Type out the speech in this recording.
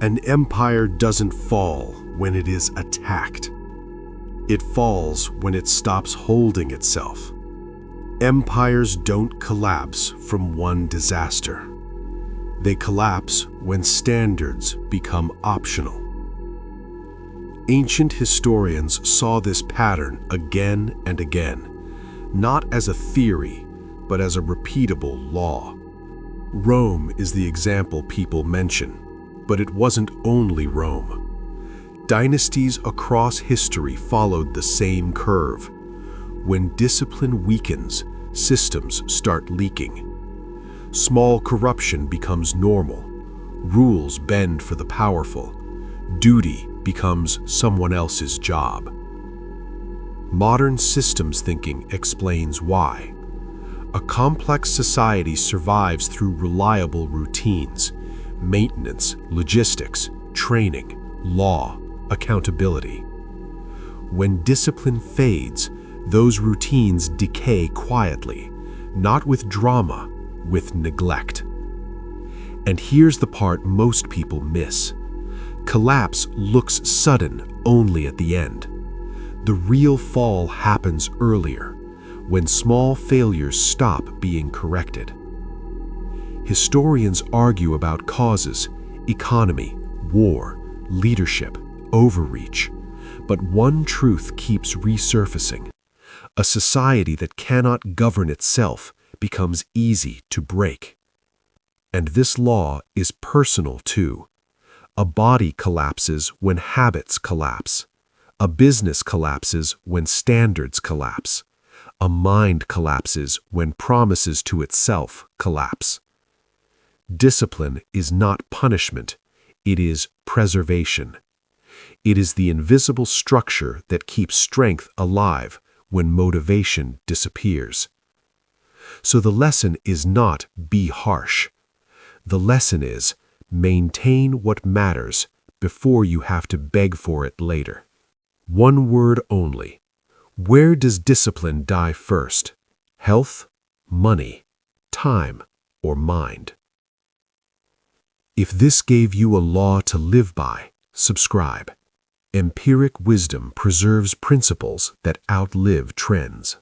An empire doesn't fall when it is attacked. It falls when it stops holding itself. Empires don't collapse from one disaster. They collapse when standards become optional. Ancient historians saw this pattern again and again, not as a theory, but as a repeatable law. Rome is the example people mention, but it wasn't only Rome. Dynasties across history followed the same curve. When discipline weakens, systems start leaking. Small corruption becomes normal. Rules bend for the powerful. Duty becomes someone else's job. Modern systems thinking explains why. A complex society survives through reliable routines, maintenance, logistics, training, law, accountability. When discipline fades, those routines decay quietly, not with drama, with neglect. And here's the part most people miss. Collapse looks sudden only at the end. The real fall happens earlier, when small failures stop being corrected. Historians argue about causes, economy, war, leadership, overreach, but one truth keeps resurfacing. A society that cannot govern itself becomes easy to break. And this law is personal too. A body collapses when habits collapse. A business collapses when standards collapse. A mind collapses when promises to itself collapse. Discipline is not punishment, it is preservation. It is the invisible structure that keeps strength alive when motivation disappears. So the lesson is not be harsh. The lesson is maintain what matters before you have to beg for it later. One word only. Where does discipline die first? Health, money, time, or mind? If this gave you a law to live by, subscribe. Empiric wisdom preserves principles that outlive trends.